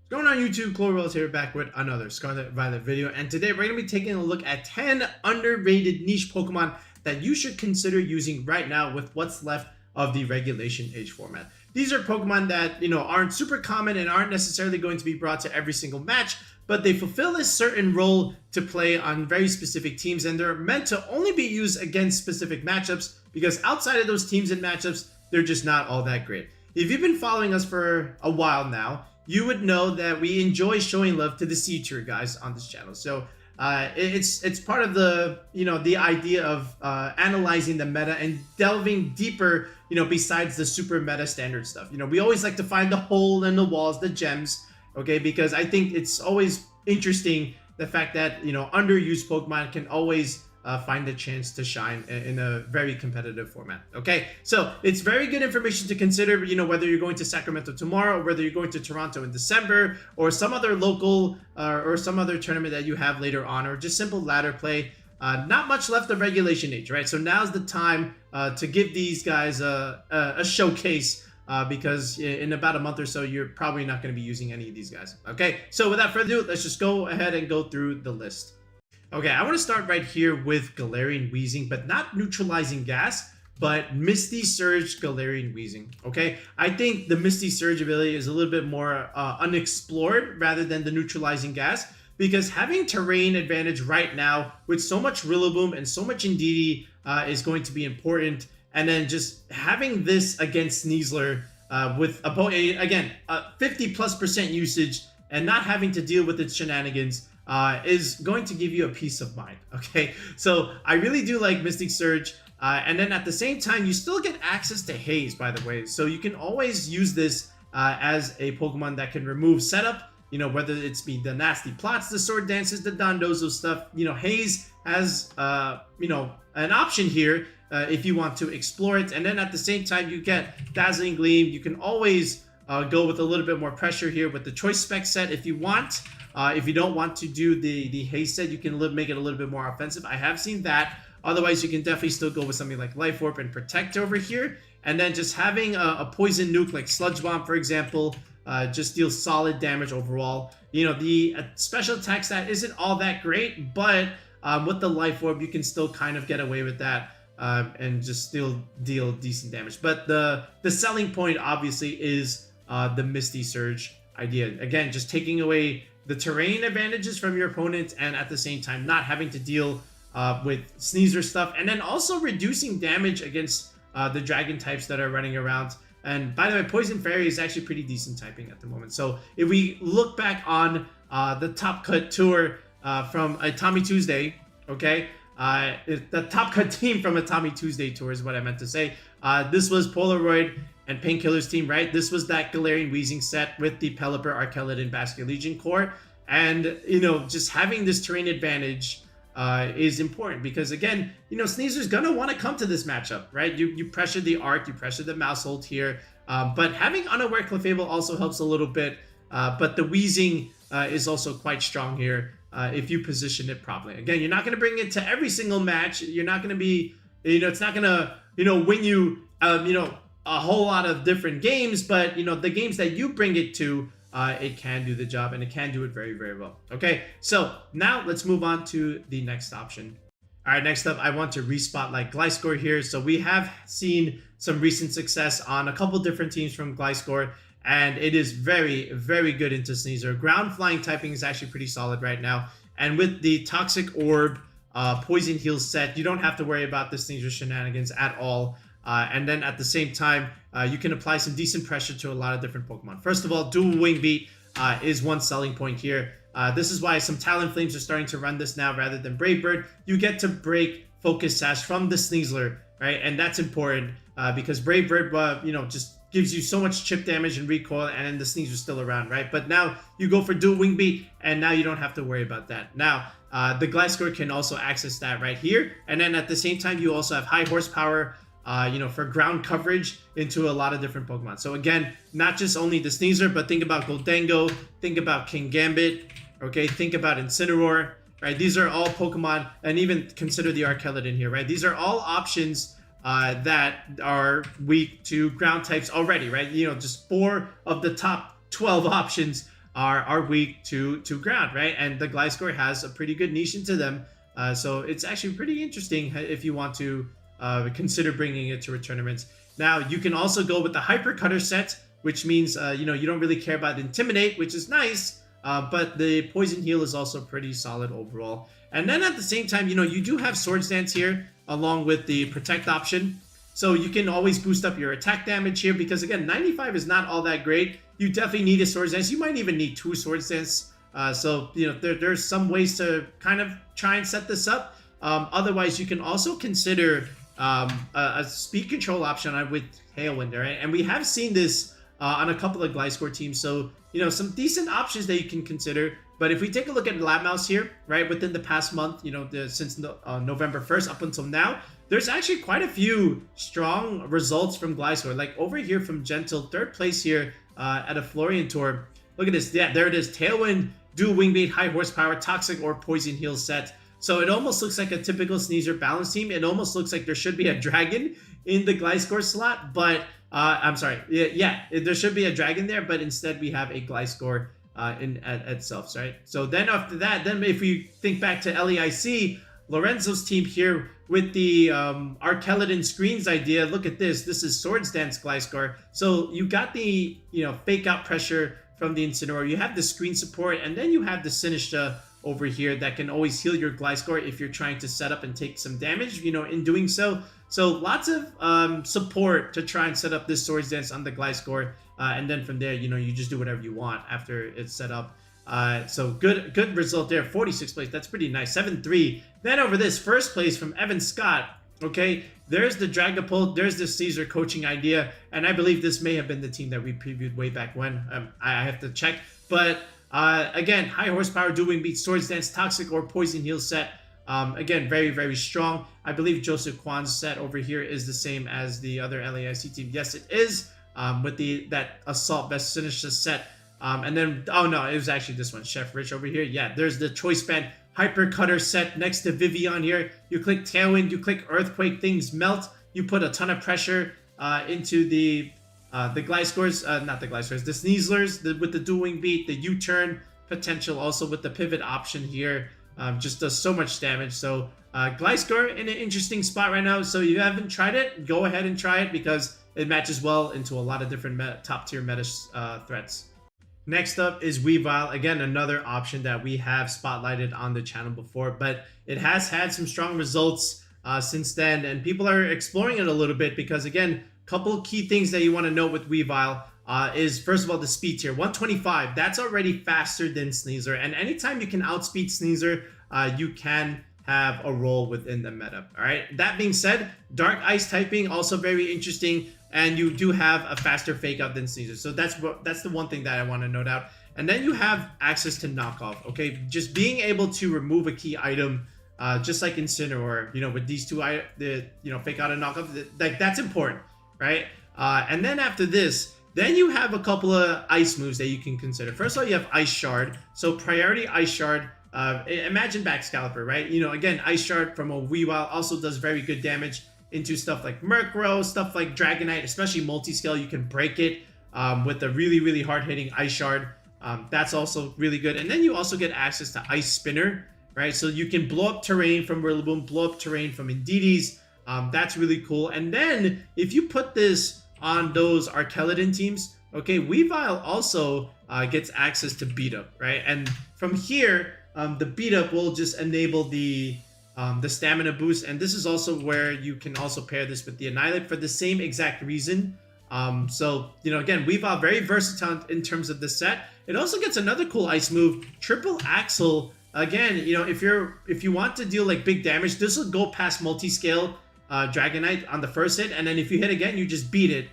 What's going on YouTube? Chlorwell's here back with another Scarlet Violet video, and today we're going to be taking a look at 10 underrated niche Pokemon that you should consider using right now with what's left of the regulationH format. These are Pokemon that, aren't super common and aren't necessarily going to be brought to every single match, but they fulfill a certain role to play on very specific teams, and they're meant to only be used against specific matchups because outside of those teams and matchups, they're just not all that great. If you've been following us for a while now, you would know that we enjoy showing love to the C tier guys on this channel. So it's part of the the idea of analyzing the meta and delving deeper, besides the super meta standard stuff. We always like to find the hole in the walls, the gems, okay? Because I think it's always interesting the fact that underused Pokemon can always find a chance to shine in a very competitive format. Okay, so it's very good information to consider, whether you're going to Sacramento tomorrow, or whether you're going to Toronto in December, or some other local or some other tournament that you have later on, or just simple ladder play. Not much left of regulationH, right? So now's the time to give these guys a showcase, because in about a month or so, you're probably not going to be using any of these guys. Okay, so without further ado, let's just go ahead and go through the list. Okay, I want to start right here with Galarian-Weezing, but not neutralizing gas, but Misty Surge Galarian-Weezing. Okay, I think the Misty Surge ability is a little bit more unexplored rather than the neutralizing gas, because having terrain advantage right now with so much Rillaboom and so much Indeedee is going to be important. And then just having this against Sneasler with again 50+% usage and not having to deal with its shenanigans is going to give you a peace of mind. Okay, so I really do like Mystic Surge, and then at the same time you still get access to Haze, by the way, so you can always use this as a Pokemon that can remove setup, whether it's be the nasty plots, the sword dances, the Dondozo stuff. Haze has an option here if you want to explore it. And then at the same time you get Dazzling Gleam. You can always go with a little bit more pressure here with the choice spec set if you want. If you don't want to do the haste set, you can make it a little bit more offensive. I have seen that. Otherwise, you can definitely still go with something like Life Orb and Protect over here. And then just having a poison nuke like Sludge Bomb, for example, just deals solid damage overall. The special attack stat isn't all that great, but with the Life Orb, you can still kind of get away with that and just still deal decent damage. But the selling point, obviously, is the Misty Surge idea. Again, just taking away the terrain advantages from your opponent, and at the same time not having to deal with Sneasler stuff, and then also reducing damage against the dragon types that are running around. And by the way, Poison Fairy is actually pretty decent typing at the moment. So if we look back on the Top Cut tour from a Tommy Tuesday, okay, the Top Cut team from a Tommy Tuesday tour is what I meant to say. This was Polaroid and Painkiller's team, right? This was that Galarian-Weezing set with the Pelipper, Archeladon, Basket Legion core. And, just having this terrain advantage is important because, again, Sneasler's going to want to come to this matchup, right? You pressure the Arc, you pressure the Maushold here. But having Unaware Clefable also helps a little bit. But the Weezing is also quite strong here if you position it properly. Again, you're not going to bring it to every single match. You're not going to be, it's not going to, win you, a whole lot of different games, but the games that you bring it to, it can do the job, and it can do it very, very well. Okay, so now let's move on to the next option. All right, next up, I want to respotlight Gliscor here. So we have seen some recent success on a couple different teams from Gliscor, and it is very, very good into Sneasler. Ground flying typing is actually pretty solid right now, and with the Toxic Orb Poison Heal set, you don't have to worry about the Sneasler shenanigans at all. And then at the same time, you can apply some decent pressure to a lot of different Pokemon. First of all, Dual Wing Beat is one selling point here. This is why some Talonflames are starting to run this now rather than Brave Bird. You get to break Focus Sash from the Sneasler, right? And that's important because Brave Bird, just gives you so much chip damage and recoil, and the Sneasler's still around, right? But now you go for Dual Wing Beat, and now you don't have to worry about that. Now, the Gliscor can also access that right here. And then at the same time, you also have high horsepower, for ground coverage into a lot of different Pokemon. So again, not just only the Sneasler, but think about Goldengo, think about King Gambit, okay? Think about Incineroar, right? These are all Pokemon, and even consider the Archeladon here, right? These are all options that are weak to ground types already, right? Just 4 of the top 12 options are weak to ground, right? And the Gliscor has a pretty good niche into them. So it's actually pretty interesting if you want to consider bringing it to a tournament. Now, you can also go with the Hyper Cutter set, which means, you know, you don't really care about Intimidate, which is nice, but the Poison Heal is also pretty solid overall. And then at the same time, you know, you do have Swords Dance here, along with the Protect option. So you can always boost up your attack damage here, because again, 95 is not all that great. You definitely need a Swords Dance. You might even need 2 Swords Dance. So, you know, there's some ways to kind of try and set this up. Otherwise, you can also consider a speed control option with Tailwind, right? And we have seen this on a couple of Gliscor teams. So, you know, some decent options that you can consider. But if we take a look at Labmouse here, right, within the past month, you know, since November 1st up until now, there's actually quite a few strong results from Gliscor. Like over here from Gentle, 3rd place here at a Florian Tour. Look at this. Yeah, there it is. Tailwind, Dual Wing Beat, High Horsepower, Toxic, or Poison Heal set. So it almost looks like a typical Sneasler balance team. It almost looks like there should be a dragon in the Gliscor slot, but I'm sorry. Yeah, there should be a dragon there, but instead we have a Gliscor at itself, right? So then after that, then if we think back to LEIC, Lorenzo's team here with the Arkeladon screens idea. Look at this. This is Swords Dance Gliscor. So you got the, you know, fake out pressure from the Incineroar. You have the screen support, and then you have the Sinistcha over here that can always heal your Gliscor if you're trying to set up and take some damage, you know, in doing so. So lots of support to try and set up this Swords Dance on the Gliscor. And then from there, you know, you just do whatever you want after it's set up. So good result there. 46th place. That's pretty nice. 7-3. Then over this, 1st place from Evan Scott. Okay, there's the Dragapult. There's the Caesar coaching idea. And I believe this may have been the team that we previewed way back when. I have to check. But again, High Horsepower, Dual Wing Beat, Swords Dance, Toxic, or Poison Heal set. Again, very, very strong. I believe Joseph Kwan's set over here is the same as the other LAIC team. Yes, it is. With that Assault Vest Sinistcha set. And then, oh no, it was actually this one, Chef Rich over here. Yeah, there's the Choice Band Hyper Cutter set next to Vivillon here. You click Tailwind, you click Earthquake, things melt. You put a ton of pressure into the Gliscors, not the Gliscors, the Sneaslers with the Dual Wing Beat, the U-turn potential also with the pivot option here. Just does so much damage. So Gliscor in an interesting spot right now. So if you haven't tried it, go ahead and try it because it matches well into a lot of different top-tier meta threats. Next up is Weavile. Again, another option that we have spotlighted on the channel before, but it has had some strong results since then, and people are exploring it a little bit because, again, a couple key things that you want to note with Weavile is, first of all, the speed tier. 125, that's already faster than Sneasler, and anytime you can outspeed Sneasler, you can have a role within the meta. All right. That being said, Dark Ice typing also very interesting, and you do have a faster fake out than Sneasler. So that's the one thing that I want to note out. And then you have access to knockoff. Okay, just being able to remove a key item, just like Incineroar, you know, with these two, fake out and knockoff, that's important, right? And then after this, then you have a couple of ice moves that you can consider. First of all, you have Ice Shard. So priority Ice Shard. Imagine back Scalper, right? You know, again, Ice Shard from a Weavile also does very good damage into stuff like Murkrow, stuff like Dragonite, especially multi-scale. You can break it with a really, really hard-hitting Ice Shard. That's also really good. And then you also get access to Ice Spinner, right? So you can blow up terrain from Rillaboom, blow up terrain from Indeedee. That's really cool. And then if you put this on those Arkeladon teams, okay, Weavile also gets access to Beat Up, right? And from here, the Beat Up will just enable the stamina boost, and this is also where you can also pair this with the Annihilate for the same exact reason. So, you know, again, Weavile very versatile in terms of the set. It also gets another cool ice move, Triple Axle. Again, you know, if you want to deal like big damage, this will go past multi-scale Dragonite on the first hit, and then if you hit again, you just beat it.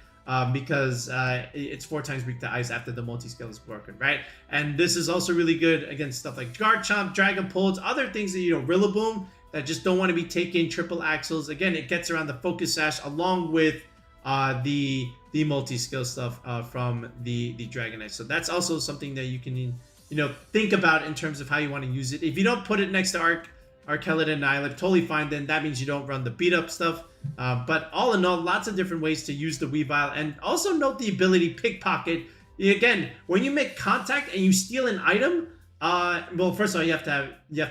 Because it's 4 times weak to ice after the multi-scale is broken, right? And this is also really good against stuff like Garchomp, Dragapult, other things that, you know, Rillaboom, that just don't want to be taking triple axles. Again, it gets around the Focus Sash along with the multi-skill stuff from the Dragonite. So that's also something that you can, you know, think about in terms of how you want to use it. If you don't put it next to Arkeladon and Annihilate, totally fine. Then that means you don't run the beat up stuff. But all in all, lots of different ways to use the Weavile. And also note the ability Pickpocket again, when you make contact and you steal an item, well, first of all, you have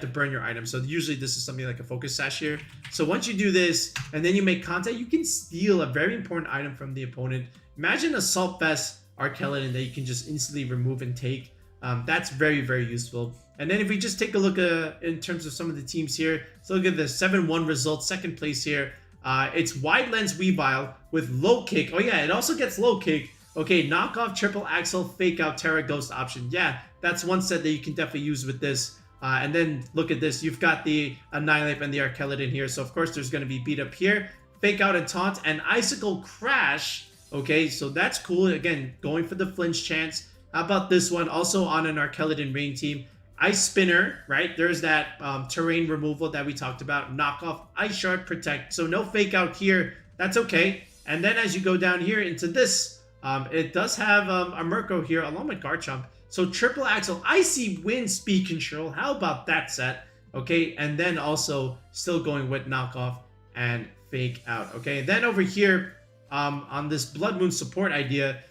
to burn your item. So usually this is something like a focus sash here. So once you do this and then you make contact, you can steal a very important item from the opponent. Imagine Assault Vest Archeladon that you can just instantly remove and take. That's very, very useful. And then if we just take a look in terms of some of the teams here, so look at the 7-1 result, second place here. It's Wide Lens Weavile with Low Kick. Oh yeah, it also gets Low Kick. Okay, Knockoff, Triple Axle, Fake Out, Terra Ghost option. Yeah, that's one set that you can definitely use with this. And then look at this. You've got the Annihilate and the Archeladon here. So of course there's going to be Beat Up here. Fake Out and Taunt and Icicle Crash. Okay, so that's cool. Again, going for the flinch chance. How about this one? Also on an Archeladon Rain team. Ice Spinner, right? There's that terrain removal that we talked about. Knockoff, Ice Shard, Protect. So no Fake Out here. That's okay. And then as you go down here into this, it does have a Murkrow here along with Garchomp. So Triple Axle, Icy Wind, Speed Control. How about that set? Okay, and then also still going with Knockoff and Fake Out. Okay, and then over here on this Blood Moon support idea,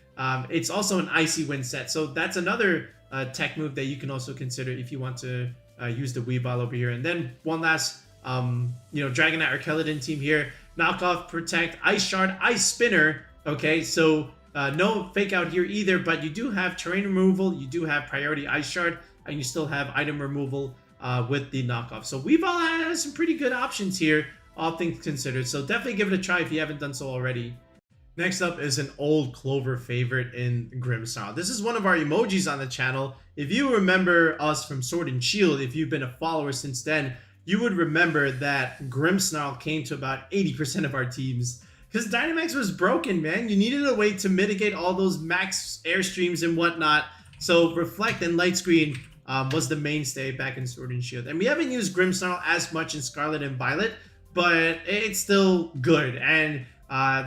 it's also an Icy Wind set. So that's another tech move that you can also consider if you want to use the Weavile over here. And then one last, Dragonite Archeladon team here. Knockoff, Protect, Ice Shard, Ice Spinner. Okay, so no Fake Out here either, but you do have terrain removal, you do have priority Ice Shard, and you still have item removal with the Knockoff. So Weavile has some pretty good options here, all things considered. So definitely give it a try if you haven't done so already. Next up is an old Clover favorite in Grimmsnarl. This is one of our emojis on the channel. If you remember us from Sword and Shield, if you've been a follower since then, you would remember that Grimmsnarl came to about 80% of our teams. Because Dynamax was broken, man. You needed a way to mitigate all those max airstreams and whatnot. So Reflect and Light Screen was the mainstay back in Sword and Shield. And we haven't used Grimmsnarl as much in Scarlet and Violet, but it's still good. And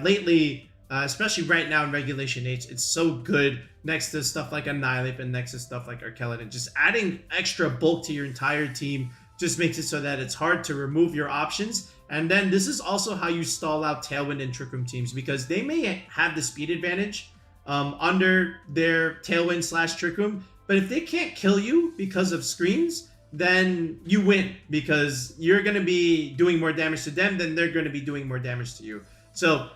lately, especially right now in Regulation H, it's so good next to stuff like Annihilate and next to stuff like Archeladon. Just adding extra bulk to your entire team just makes it so that it's hard to remove your options. And then this is also how you stall out Tailwind and Trick Room teams, because they may have the speed advantage under their Tailwind / Trick Room, but if they can't kill you because of screens, then you win, because you're going to be doing more damage to them than they're going to be doing more damage to you. So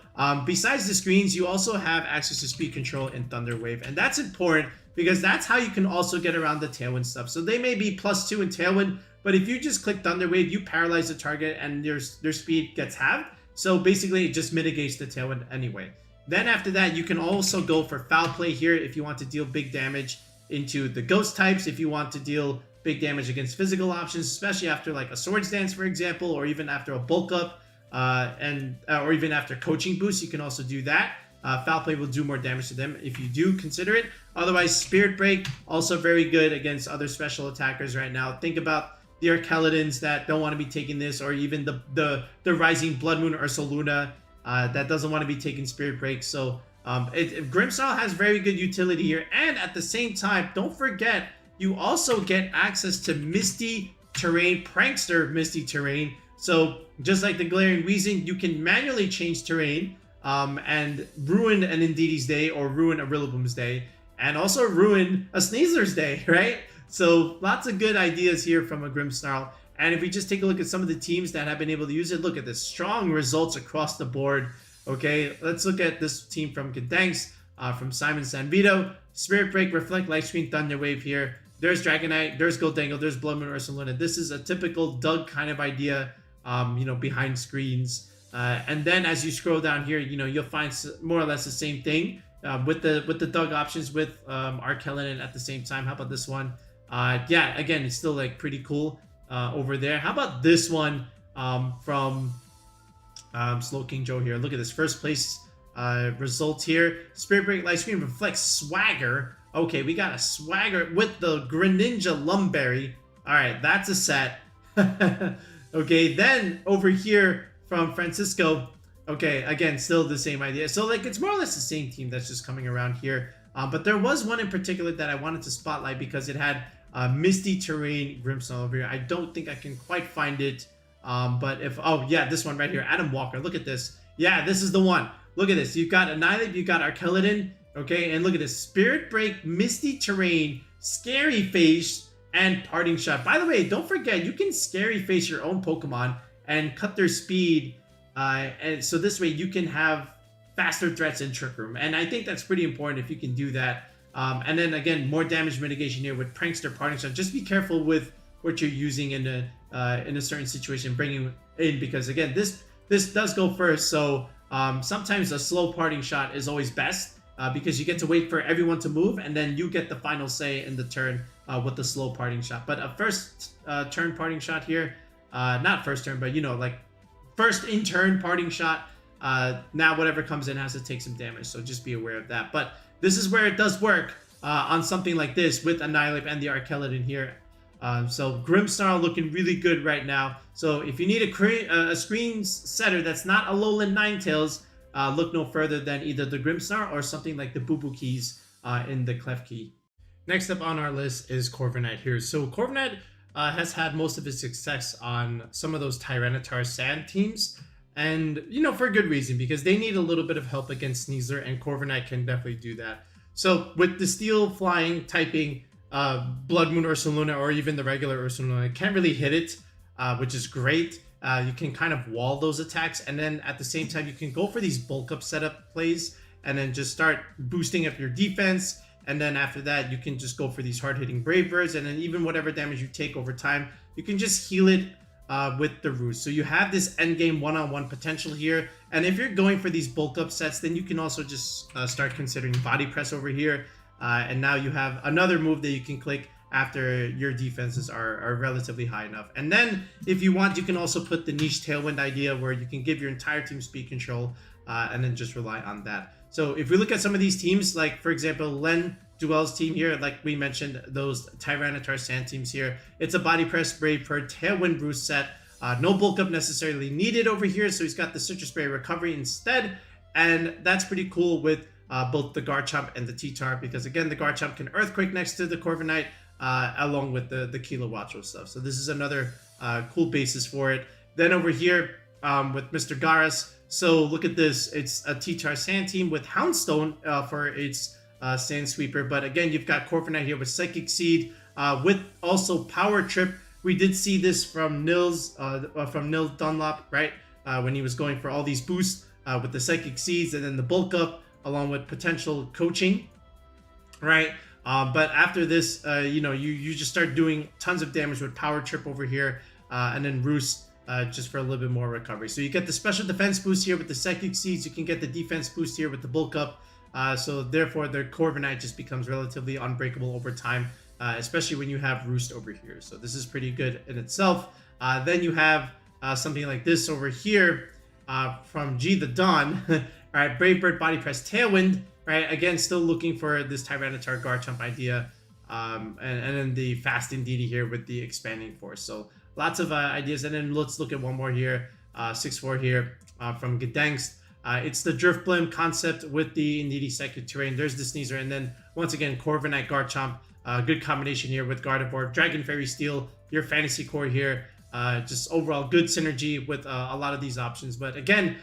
besides the screens, you also have access to speed control in Thunder Wave, and that's important because that's how you can also get around the Tailwind stuff. So they may be +2 in Tailwind, but if you just click Thunder Wave, you paralyze the target and their speed gets halved. So basically it just mitigates the Tailwind anyway. Then after that, you can also go for Foul Play here if you want to deal big damage into the Ghost types, if you want to deal big damage against physical options, especially after like a Swords Dance, for example, or even after a Bulk Up, or even after Coaching Boost, you can also do that. Foul Play will do more damage to them if you do consider it. Otherwise, Spirit Break, also very good against other special attackers right now. Think about the Archeladons that don't want to be taking this, or even the Rising Blood Moon Ursaluna that doesn't want to be taking Spirit Break. So Grimmsnarl has very good utility here. And at the same time, don't forget, you also get access to Misty Terrain, Prankster Misty Terrain. So just like the Galarian-Weezing, you can manually change terrain and ruin an Indeedee's day or ruin a Rillaboom's day, and also ruin a Sneasler's day, right? So lots of good ideas here from a Grimmsnarl. And if we just take a look at some of the teams that have been able to use it, look at this, strong results across the board. Okay, let's look at this team from Gdansk, from Simon Sanvito. Spirit Break, Reflect, Light Screen, Thunder Wave here. There's Dragonite, there's Goldangle, there's Blood Moon Ursaluna. This is a typical Doug kind of idea, behind screens. And then as you scroll down here, you'll find more or less the same thing with the Doug options with Archeladon at the same time. How about this one? Yeah, again, it's still like pretty cool over there. How about this one from Slow King Joe here? Look at this first place result here. Spirit Break, Light Screen, Reflect, Swagger. Okay, we got a Swagger with the Greninja Lumberry. All right, that's a set. Okay, then over here from Francisco. Okay, again, still the same idea. So like it's more or less the same team that's just coming around here. But there was one in particular that I wanted to spotlight because it had Misty Terrain Grimmsnarl over here. I don't think I can quite find it. But oh yeah, this one right here, Adam Walker. Look at this. Yeah, this is the one. Look at this. You've got Annihilate, you've got Archeladon, Okay, and look at this. Spirit Break, Misty Terrain, Scary Face, and Parting Shot. By the way, don't forget, you can Scary Face your own Pokemon and cut their speed. And so this way you can have faster threats in Trick Room. And I think that's pretty important if you can do that. And then again, more damage mitigation here with Prankster, Parting Shot. Just be careful with what you're using in a certain situation, bringing in, because again, this does go first. So sometimes a slow Parting Shot is always best. Because you get to wait for everyone to move, and then you get the final say in the turn with the slow Parting Shot. But a first turn Parting Shot here, not first turn, but you know, like first in turn Parting Shot. Now whatever comes in has to take some damage, so just be aware of that. But this is where it does work on something like this with Annihilate and the Archeladin here. So Grimmsnarl looking really good right now. So if you need a screen setter that's not a Alolan Ninetales, look no further than either the Grimmsnarl or something like the Boo Keys in the Klefki. Next up on our list is Corviknight here. So Corviknight has had most of his success on some of those Tyranitar Sand teams. And, you know, for a good reason, because they need a little bit of help against Sneasler, and Corviknight can definitely do that. So with the Steel Flying typing, Blood Moon Ursaluna, or even the regular Ursaluna, it can't really hit it, which is great. You can kind of wall those attacks, and then at the same time you can go for these bulk up setup plays and then just start boosting up your defense, and then after that you can just go for these hard-hitting Brave Birds, and then even whatever damage you take over time you can just heal it with the Roost. So you have this endgame one-on-one potential here, and if you're going for these bulk up sets, then you can also just start considering Body Press over here, and now you have another move that you can click after your defenses are relatively high enough. And then if you want, you can also put the niche Tailwind idea where you can give your entire team speed control and then just rely on that. So if we look at some of these teams, like for example Len Duel's team here, like we mentioned, those Tyranitar Sand teams here, it's a Body Press, Brave Bird, Tailwind Roost set. No bulk up necessarily needed over here, so he's got the Citrus Spray Recovery instead, and that's pretty cool with both the Garchomp and the T-Tar, because again the Garchomp can Earthquake next to the Corviknight, along with the Kilowattrel stuff. So this is another cool basis for it. Then over here with Mr. Garas, so look at this. It's a T-Tar Sand team with Houndstone for its Sand Sweeper. But again, you've got Corviknight here with Psychic Seed with also Power Trip. We did see this from Nils Dunlop, right? When he was going for all these boosts with the Psychic Seeds and then the bulk up along with potential coaching, right? But after this, you know, you just start doing tons of damage with Power Trip over here, and then Roost just for a little bit more recovery. So you get the special defense boost here with the Psychic Seeds. You can get the defense boost here with the bulk up. So therefore, the Corviknight just becomes relatively unbreakable over time, especially when you have Roost over here. So this is pretty good in itself. Then you have something like this over here from G the Dawn. All right, Brave Bird, Body Press, Tailwind. Right, again, still looking for this Tyranitar Garchomp idea, and then the Fast Indeedee here with the Expanding Force. So lots of ideas, and then let's look at one more here, 6-4 here from Gdansk. It's the Drifblim concept with the Indeedee Psychic Terrain. There's the Sneasler, and then once again Corviknight Garchomp. Good combination here with Gardevoir, Dragon Fairy Steel, your Fantasy Core here. Just overall good synergy with a lot of these options. But again,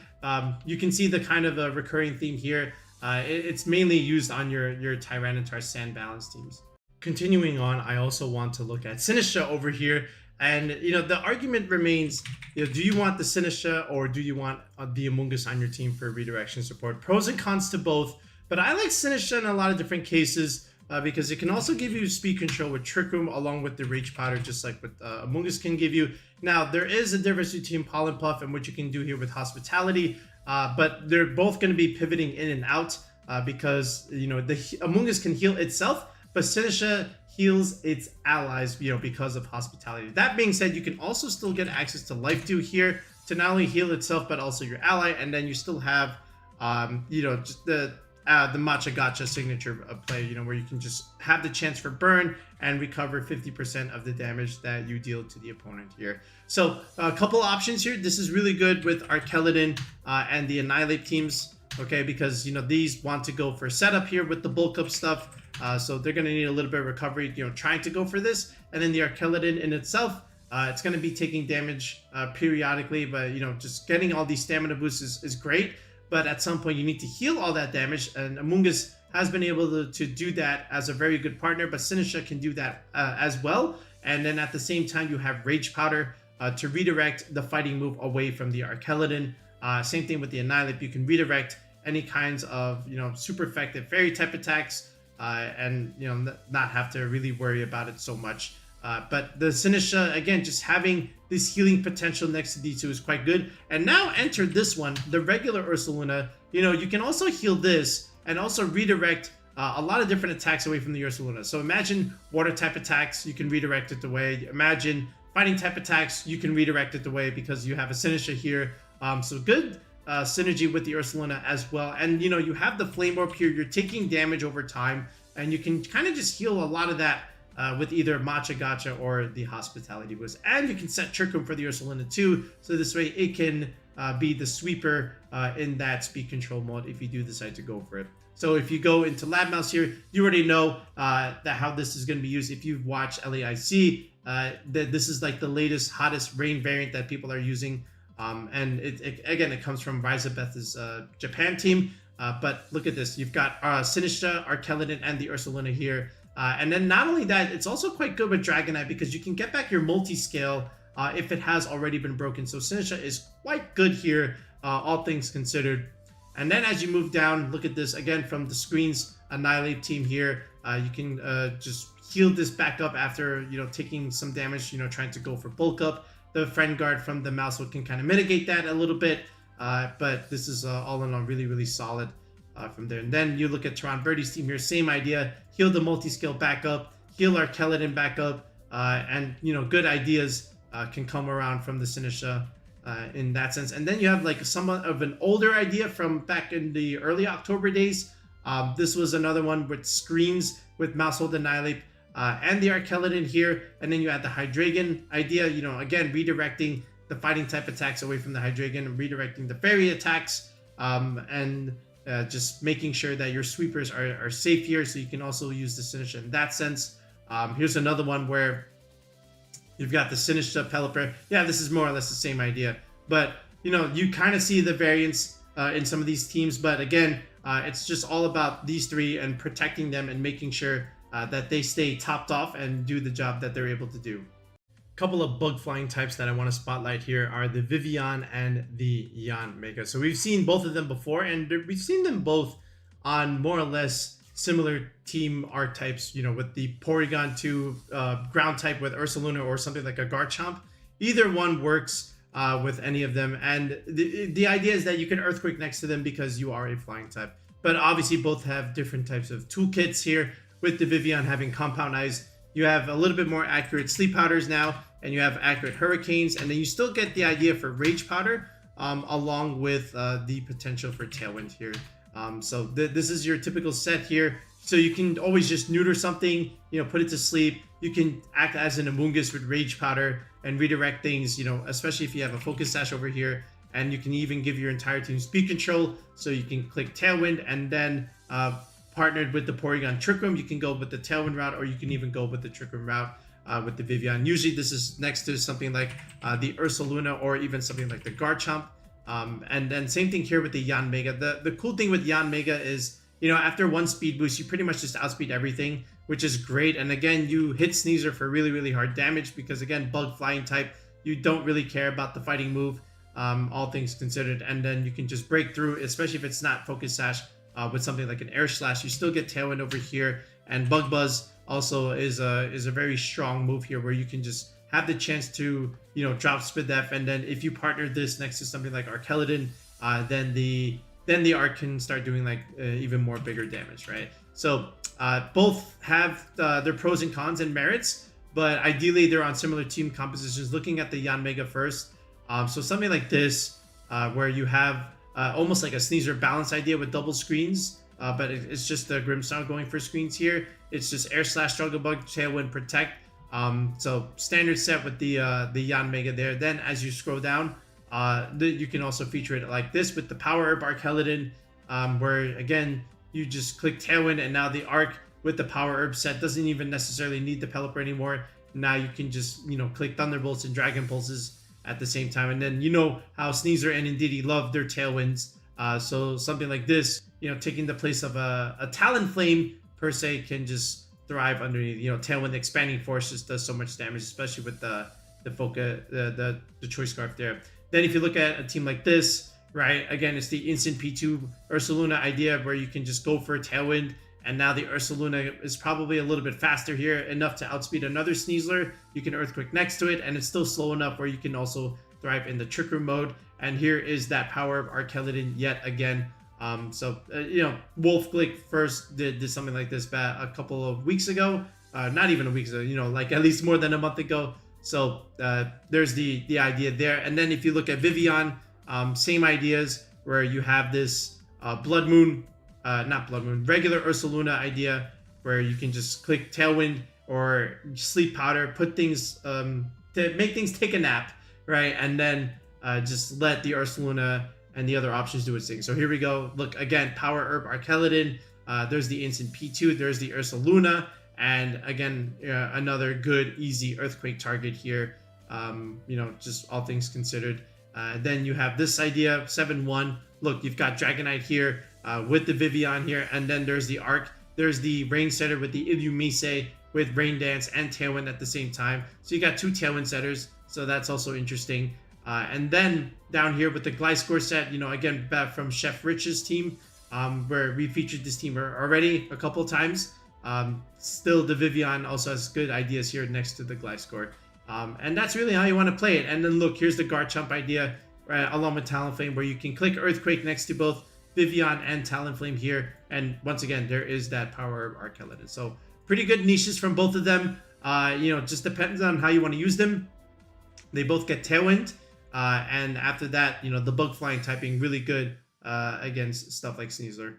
you can see the kind of a recurring theme here. It's mainly used on your Tyranitar Sand Balance teams. Continuing on, I also want to look at Sinistcha over here. And, you know, the argument remains, you know, do you want the Sinistcha or do you want the Amoonguss on your team for redirection support? Pros and cons to both. But I like Sinistcha in a lot of different cases because it can also give you speed control with Trick Room along with the Rage Powder, just like what Amoonguss can give you. Now, there is a difference between Pollen Puff and what you can do here with Hospitality. But they're both going to be pivoting in and out because, you know, the Amoonguss can heal itself, but Sinistcha heals its allies, you know, because of Hospitality. That being said, you can also still get access to Life Dew here to not only heal itself, but also your ally, and then you still have, you know, just the Matcha Gotcha signature play, you know, where you can just have the chance for burn and recover 50% of the damage that you deal to the opponent here. So a couple options here. This is really good with Archeladin and the Annihilate teams, okay, because, you know, these want to go for setup here with the bulk up stuff. So they're going to need a little bit of recovery, you know, trying to go for this. And then the Archeladin in itself, it's going to be taking damage periodically, but, you know, just getting all these stamina boosts is great. But at some point you need to heal all that damage, and Amoonguss has been able to do that as a very good partner, but Sinistcha can do that as well. And then at the same time, you have Rage Powder to redirect the fighting move away from the Archeladon. Same thing with the Annihilate. You can redirect any kinds of, super effective fairy type attacks and, not have to really worry about it so much. But the Sinistcha, again, just having this healing potential next to D2 is quite good. And now enter this one, the regular Ursaluna. You can also heal this and also redirect a lot of different attacks away from the Ursaluna. So imagine water type attacks, you can redirect it away. Imagine fighting type attacks, you can redirect it away because you have a Sinistcha here. So good synergy with the Ursaluna as well. And you have the Flame Orb here, you're taking damage over time, and you can kind of just heal a lot of that with either Matcha Gacha or the Hospitality Boost. And you can set Trick Room for the Ursaluna too, so this way it can be the sweeper in that speed control mode if you do decide to go for it. So if you go into Lab Mouse here, you already know that how this is going to be used. If you've watched LAIC, that this is like the latest, hottest rain variant that people are using. And it comes from Rizabeth's Japan team. But look at this. You've got Sinistcha, Archeladon, and the Ursaluna here. And then not only that, it's also quite good with Dragonite because you can get back your multi-scale if it has already been broken. So Sinistcha is quite good here, all things considered. And then as you move down, look at this again from the screen's Annihilate team here. You can just heal this back up after taking some damage, trying to go for bulk up. The Friend Guard from the Mousehold can kind of mitigate that a little bit, but this is all in all really, really solid from there. And then you look at Tehran Birdie's team here, same idea. Heal the multi-skill back up, heal Archeladon back up, and good ideas can come around from the Sinistcha in that sense. And then you have like somewhat of an older idea from back in the early October days. This was another one with screens with Mousehold Annihilate and the Archeladon here. And then you add the Hydreigon idea, again, redirecting the fighting type attacks away from the Hydreigon and redirecting the fairy attacks, and just making sure that your sweepers are safe here, so you can also use the Sinistcha in that sense. Here's another one where you've got the Sinistcha Pelipper. Yeah, this is more or less the same idea, but you kind of see the variance in some of these teams. But again, it's just all about these three and protecting them and making sure that they stay topped off and do the job that they're able to do. Couple of bug flying types that I want to spotlight here are the Vivillon and the Yanmega. So we've seen both of them before, and we've seen them both on more or less similar team archetypes, with the Porygon 2 ground type with Ursaluna or something like a Garchomp. Either one works with any of them, and the idea is that you can Earthquake next to them because you are a flying type. But obviously both have different types of toolkits here, with the Vivillon having Compound Eyes. You have a little bit more accurate Sleep Powders now, and you have accurate Hurricanes, and then you still get the idea for Rage Powder, along with the potential for Tailwind here. So this is your typical set here. So you can always just neuter something, put it to sleep. You can act as an Amoonguss with Rage Powder and redirect things, especially if you have a Focus Sash over here. And you can even give your entire team speed control, so you can click Tailwind, and then partnered with the Porygon Trick Room, you can go with the Tailwind route, or you can even go with the Trick Room route with the Vivillon. Usually this is next to something like the Ursaluna or even something like the Garchomp. And then same thing here with the Yanmega. The cool thing with Yanmega is, after one speed boost, you pretty much just outspeed everything, which is great. And again, you hit Sneasler for really, really hard damage because, again, bug flying type, you don't really care about the fighting move, all things considered. And then you can just break through, especially if it's not Focus Sash with something like an Air Slash. You still get Tailwind over here. And Bug Buzz also is a very strong move here, where you can just have the chance to, drop Spidef, and then if you partner this next to something like Archeladon, then the Arc can start doing like even more bigger damage, right? So both have their pros and cons and merits, but ideally they're on similar team compositions. Looking at the Yanmega first, so something like this, where you have almost like a Sneasler balance idea with double screens, but it's just the Grimmsnarl going for screens here. It's just Air Slash, Struggle Bug, Tailwind, Protect. So standard set with the Yanmega there. Then as you scroll down, you can also feature it like this with the Power Herb Archeladon, where again you just click Tailwind, and now the Arc with the Power Herb set doesn't even necessarily need the Pelipper anymore. Now you can just click Thunderbolts and Dragon Pulses at the same time. And then how Sneasler and Indeedee love their Tailwinds. So something like this, taking the place of a Talonflame per se, can just thrive underneath. Tailwind Expanding Force just does so much damage, especially with the focus, the Choice Scarf there. Then if you look at a team like this, right, again, it's the instant P2 Ursaluna idea where you can just go for a Tailwind, and now the Ursaluna is probably a little bit faster here, enough to outspeed another Sneasler. You can Earthquake next to it, and it's still slow enough where you can also thrive in the Trick Room mode. And here is that power of Archeladon yet again. Wolf Glick first did something like this a couple of weeks ago. Not even a week ago, like at least more than a month ago. So there's the idea there. And then if you look at Vivillon, same ideas where you have this regular Ursaluna idea where you can just click Tailwind or Sleep Powder, put things to make things take a nap, right? And then just let the Ursaluna and the other options do its thing. So here we go. Look, again, Power Herb Archeladon. There's the instant P2. There's the Ursaluna. And again, another good, easy Earthquake target here. Just all things considered. Then you have this idea, 7-1. Look, you've got Dragonite here with the Vivillon here. And then there's the Arc. There's the Rain Setter with the Illumise with Rain Dance and Tailwind at the same time. So you got two Tailwind setters. So that's also interesting. And then down here with the Gliscor set, again, back from Chef Rich's team, where we featured this team already a couple times. Still, the Vivillon also has good ideas here next to the Gliscor. And that's really how you want to play it. And then look, here's the Garchomp idea, right, along with Talonflame, where you can click Earthquake next to both Vivillon and Talonflame here. And once again, there is that Power of Archeladon. So pretty good niches from both of them. Just depends on how you want to use them. They both get Tailwind. And after that, the Bug Flying typing really good against stuff like Sneasler.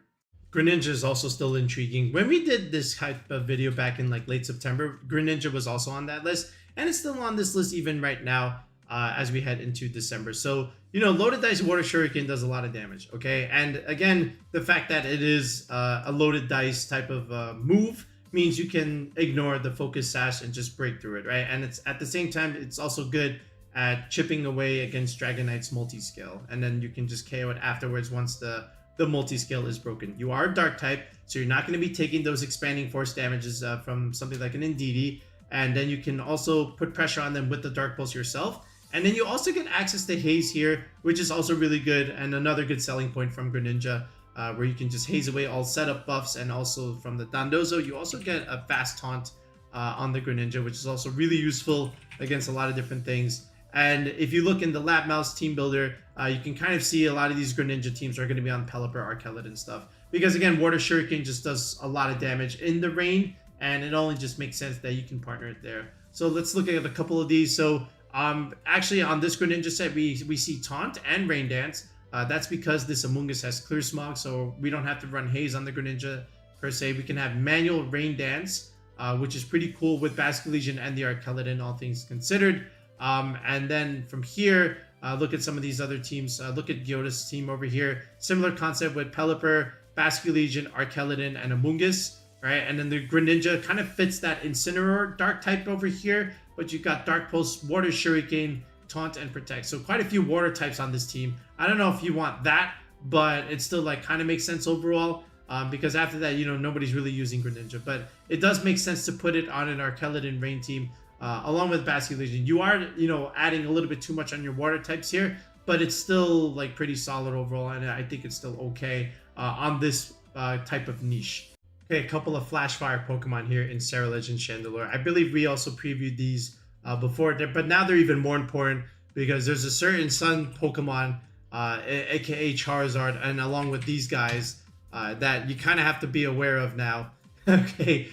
Greninja is also still intriguing. When we did this type of video back in like late September, Greninja was also on that list. And it's still on this list even right now as we head into December. So, Loaded Dice Water Shuriken does a lot of damage, okay? And again, the fact that it is a Loaded Dice type of move means you can ignore the Focus Sash and just break through it, right? And it's at the same time, it's also good at chipping away against Dragonite's multi-scale. And then you can just KO it afterwards once the multi-scale is broken. You are a Dark type, so you're not going to be taking those Expanding Force damages from something like an Indeedee. And then you can also put pressure on them with the Dark Pulse yourself. And then you also get access to Haze here, which is also really good, and another good selling point from Greninja, where you can just haze away all setup buffs. And also from the Dondozo, you also get a fast taunt on the Greninja, which is also really useful against a lot of different things. And if you look in the Lab Mouse team builder, you can kind of see a lot of these Greninja teams are going to be on Pelipper, Archeladon stuff. Because again, Water Shuriken just does a lot of damage in the rain, and it only just makes sense that you can partner it there. So let's look at a couple of these. So actually on this Greninja set, we see Taunt and Rain Dance. That's because this Among Us has Clear Smog, so we don't have to run Haze on the Greninja per se. We can have manual Rain Dance, which is pretty cool with Basculegion and the Archeladon, all things considered. And then from here, look at some of these other teams. Look at Gyoda's team over here. Similar concept with Pelipper, Basculegion, Archeladon, and Among Us, right? And then the Greninja kind of fits that Incineroar Dark type over here, but you've got Dark Pulse, Water Shuriken, Taunt, and Protect. So quite a few water types on this team. I don't know if you want that, but it still like kind of makes sense overall. Because after that, nobody's really using Greninja, but it does make sense to put it on an Archeladon Rain team. Along with Basculegion. You are, adding a little bit too much on your water types here, but it's still like pretty solid overall, and I think it's still okay on this type of niche. Okay, a couple of Flash Fire Pokemon here in Ceruledge and Chandelure. I believe we also previewed these before, but now they're even more important because there's a certain Sun Pokemon, aka Charizard, and along with these guys that you kind of have to be aware of now. Okay,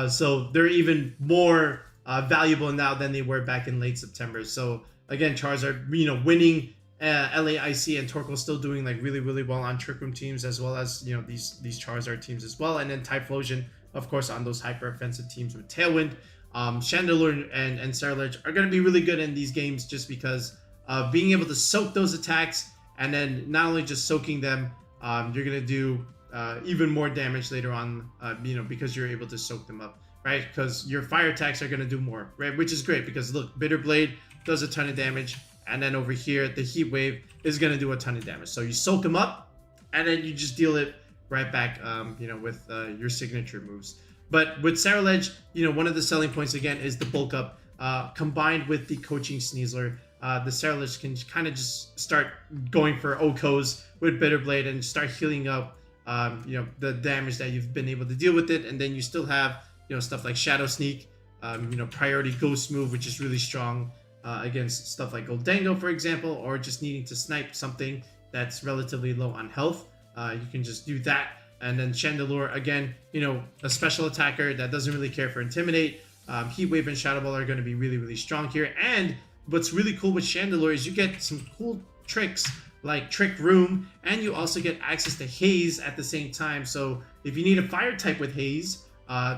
so they're even more valuable now than they were back in late September. So again, Charizard, winning LAIC, and Torkoal still doing like really, really well on Trick Room teams, as well as these Charizard teams as well. And then Typhlosion, of course, on those hyper offensive teams with Tailwind. Chandelure and Ceruledge are going to be really good in these games just because of being able to soak those attacks, and then not only just soaking them, you're going to do even more damage later on, because you're able to soak them up. Right, because your fire attacks are going to do more, right? Which is great because look, Bitter Blade does a ton of damage, and then over here the Heat Wave is going to do a ton of damage. So you soak them up, and then you just deal it right back, with your signature moves. But with Ceruledge, one of the selling points again is the bulk up, combined with the coaching Sneasler. The Ceruledge can kind of just start going for OHKOs with Bitter Blade and start healing up, the damage that you've been able to deal with it. And then you still have, stuff like Shadow Sneak, priority Ghost move, which is really strong against stuff like Goldango, for example, or just needing to snipe something that's relatively low on health. You can just do that. And then Chandelure, again, a special attacker that doesn't really care for Intimidate. Heat Wave and Shadow Ball are going to be really, really strong here. And what's really cool with Chandelure is you get some cool tricks like Trick Room, and you also get access to Haze at the same time. So if you need a fire type with Haze,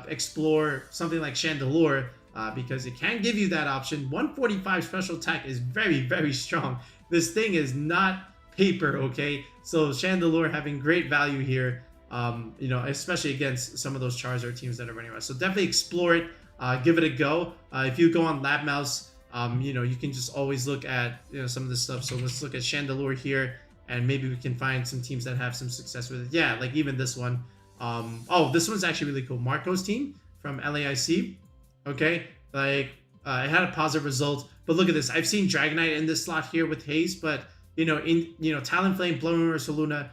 explore something like Chandelure, because it can give you that option. 145 special attack is very, very strong. This thing is not paper, okay? So Chandelure having great value here, especially against some of those Charizard teams that are running around. So definitely explore it, give it a go. If you go on Lab Mouse, you can just always look at some of this stuff. So let's look at Chandelure here, and maybe we can find some teams that have some success with it. Yeah, like even this one. This one's actually really cool. Marco's team from LAIC. Okay, it had a positive result, but look at this. I've seen Dragonite in this slot here with Haze, but Talonflame, Blown Ursaluna,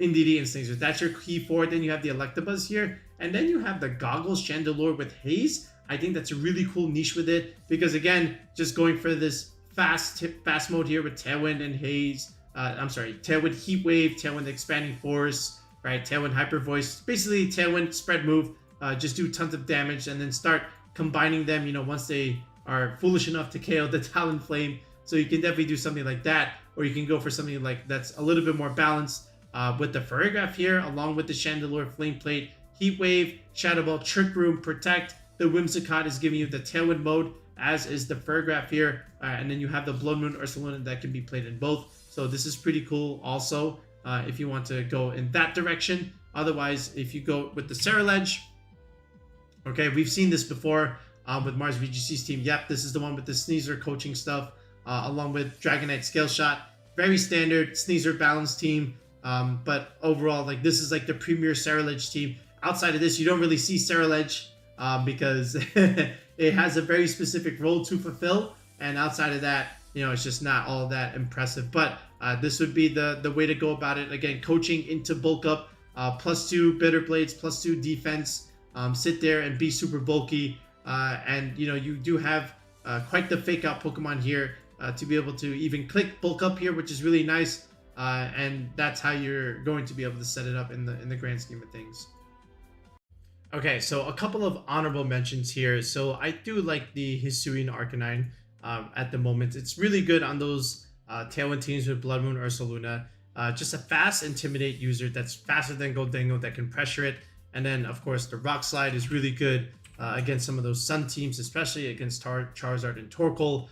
Indeedee, and Sneasler. That's your key four. Then you have the Electabuzz here, and then you have the Goggles Chandelure with Haze. I think that's a really cool niche with it, because again, just going for this fast mode here with Tailwind and Haze. Tailwind Heat Wave, Tailwind Expanding Force, right? Tailwind Hyper Voice. Basically, Tailwind spread move. Just do tons of damage and then start combining them, once they are foolish enough to KO the Talonflame. So you can definitely do something like that, or you can go for something like that's a little bit more balanced with the Ferrograph here, along with the Chandelure Flame Plate, Heat Wave, Shadow Ball, Trick Room, Protect. The Whimsicott is giving you the Tailwind mode, as is the Ferrograph here, and then you have the Blood Moon Ursaluna that can be played in both. So this is pretty cool also, if you want to go in that direction. Otherwise, if you go with the Ceruledge, okay, we've seen this before with Mars VGC's team. Yep, this is the one with the Sneasler coaching stuff, along with Dragonite Scale Shot. Very standard Sneasler balanced team, but overall, this is like the premier Ceruledge team. Outside of this, you don't really see Ceruledge, because it has a very specific role to fulfill, and outside of that, it's just not all that impressive. But this would be the way to go about it. Again, coaching into bulk up, +2 Bitter Blades, +2 defense, sit there and be super bulky, and you do have quite the fake out Pokemon here to be able to even click bulk up here, which is really nice, and that's how you're going to be able to set it up in the grand scheme of things. Okay, so a couple of honorable mentions here. So I do like the Hisuian Arcanine at the moment. It's really good on those Tailwind teams with Blood Moon Ursaluna. Just a fast Intimidate user that's faster than Goldango, that can pressure it. And then, of course, the Rock Slide is really good against some of those Sun teams, especially against Charizard and Torkoal.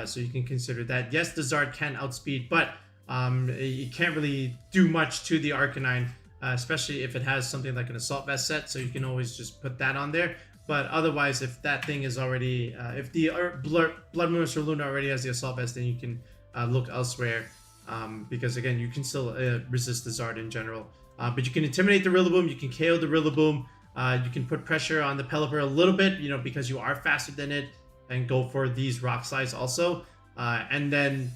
So you can consider that. Yes, the Zard can outspeed, but you can't really do much to the Arcanine, especially if it has something like an Assault Vest set, so you can always just put that on there. But otherwise, if that thing is already, if the Blood Moon Ursaluna already has the Assault Vest, then you can look elsewhere, because again, you can still resist the Zard in general. But you can Intimidate the Rillaboom, you can KO the Rillaboom, you can put pressure on the Pelipper a little bit, because you are faster than it, and go for these Rock Slides also. And then,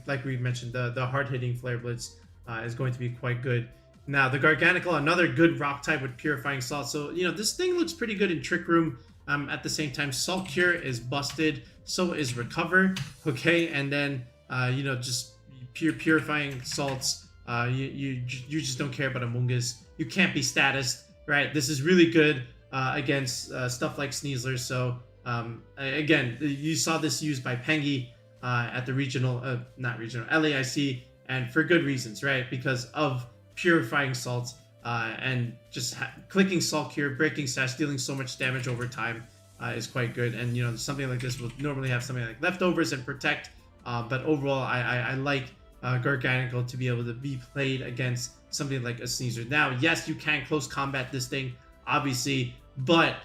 like we mentioned, the hard-hitting Flare Blitz is going to be quite good. Now, the Garganacl, another good rock type with Purifying Salt. So, this thing looks pretty good in Trick Room. At the same time, Salt Cure is busted. So is Recover. Okay, and then, just Purifying Salts. You just don't care about Amoonguss. You can't be status, right? This is really good against stuff like Sneasler. So, again, you saw this used by Pengy at the LAIC, and for good reasons, right? Because of Purifying Salt, and just clicking Salt Cure, breaking Sash, dealing so much damage over time is quite good. And something like this will normally have something like Leftovers and Protect, but overall I like Garganacl to be able to be played against something like a Sneasler. Now, yes, you can close combat this thing, obviously, but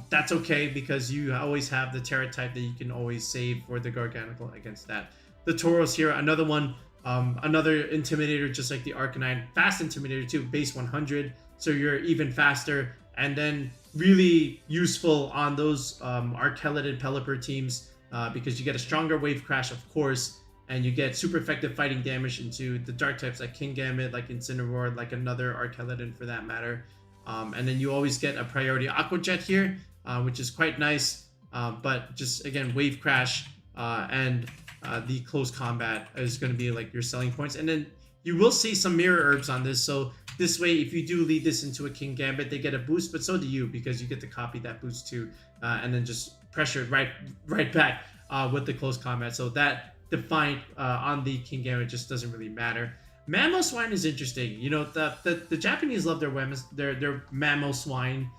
that's okay, because you always have the Terra type that you can always save for the Garganacl against that. The Tauros here, another one Another Intimidator, just like the Arcanine, fast Intimidator too, base 100, so you're even faster. And then really useful on those Arkelid and Pelipper teams because you get a stronger Wave Crash, of course, and you get super effective fighting damage into the dark types like Kingambit, like Incineroar, like another Arkelidon for that matter. And then you always get a priority Aqua Jet here, which is quite nice. But just again, Wave Crash and the close combat is going to be like your selling points. And then you will see some mirror herbs on this. So this way, if you do lead this into a Kingambit, they get a boost, but so do you, because you get to copy that boost too, and then just pressure it right back with the close combat. So that Defiant on the Kingambit just doesn't really matter. Mamoswine is interesting. You know, the Japanese love their Mamoswine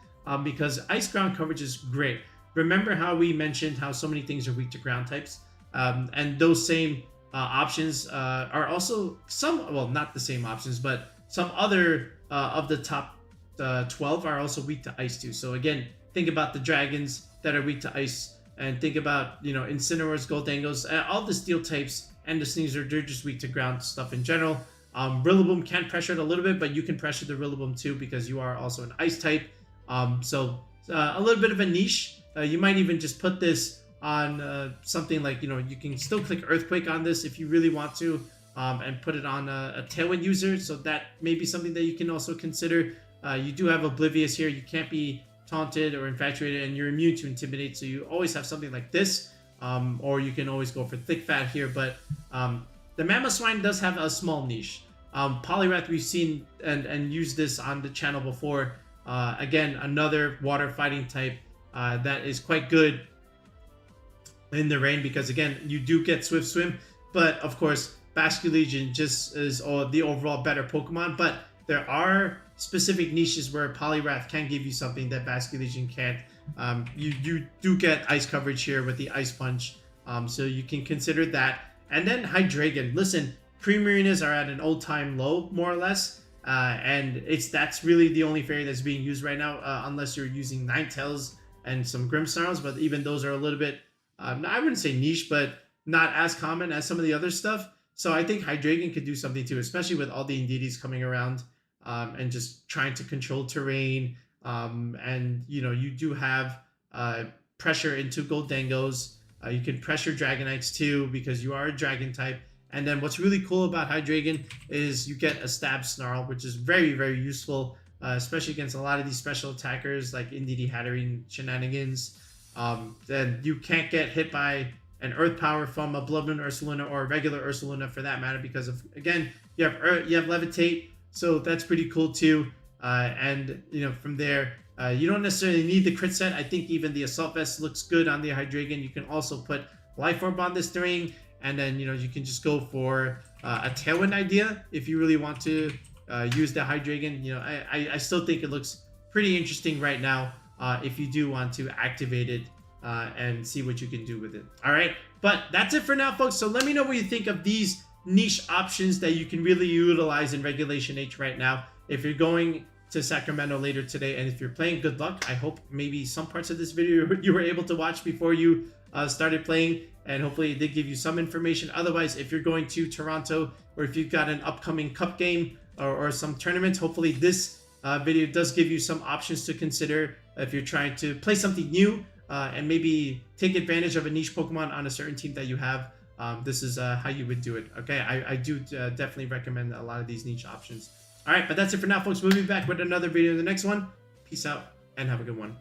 because ice ground coverage is great. Remember how we mentioned how so many things are weak to ground types? And those same options are also well, not the same options, but some other of the top 12 are also weak to ice too. So again, think about the dragons that are weak to ice, and think about, you know, Incineroars, Goldangos, all the steel types, and the Sneasler, they're just weak to ground stuff in general. Rillaboom can pressure it a little bit, but you can pressure the Rillaboom too because you are also an ice type. So a little bit of a niche. You might even just put this on something like, you know, you can still click Earthquake on this if you really want to, and put it on a Tailwind user. So that may be something that you can also consider. You do have Oblivious here. You can't be taunted or infatuated, and you're immune to Intimidate. So you always have something like this, or you can always go for Thick Fat here. But the Mamoswine does have a small niche. Poliwrath, we've seen and used this on the channel before. Again, another water fighting type that is quite good in the rain because, again, you do get Swift Swim, but of course Basculegion just is the overall better Pokemon. But there are specific niches where Poliwrath can give you something that Basculegion can't. You do get ice coverage here with the Ice Punch, so you can consider that. And then Hydreigon. Listen, Primarinas are at an all-time low, more or less, and that's really the only fairy that's being used right now, unless you're using Ninetales and some Grimmsnarls, but even those are a little bit, I wouldn't say niche, but not as common as some of the other stuff. So I think Hydreigon could do something too, especially with all the Indeedees coming around and just trying to control terrain. And, you know, you do have pressure into Goldangos. You can pressure Dragonites too because you are a dragon type. And then what's really cool about Hydreigon is you get a Stab Snarl, which is very, very useful, especially against a lot of these special attackers like Indeedee Hatterene shenanigans. Then you can't get hit by an Earth Power from a Blood Moon Ursaluna or a regular Ursaluna for that matter because of, again, you have Levitate, so that's pretty cool too. And, you know, from there, you don't necessarily need the crit set. I think even the Assault Vest looks good on the Hydreigon. You can also put Life Orb on this terrain, and then, you know, you can just go for a Tailwind idea if you really want to use the Hydreigon. You know, I still think it looks pretty interesting right now if you do want to activate it and see what you can do with it. All right, but that's it for now, folks. So let me know what you think of these niche options that you can really utilize in Regulation H right now. If you're going to Sacramento later today, and if you're playing, good luck. I hope maybe some parts of this video you were able to watch before you started playing, and hopefully it did give you some information. Otherwise, if you're going to Toronto, or if you've got an upcoming cup game or some tournament, hopefully this video does give you some options to consider if you're trying to play something new and maybe take advantage of a niche Pokemon on a certain team that you have. This is how you would do it. Okay, I do definitely recommend a lot of these niche options. All right, but that's it for now, folks. We'll be back with another video in the next one. Peace out and have a good one.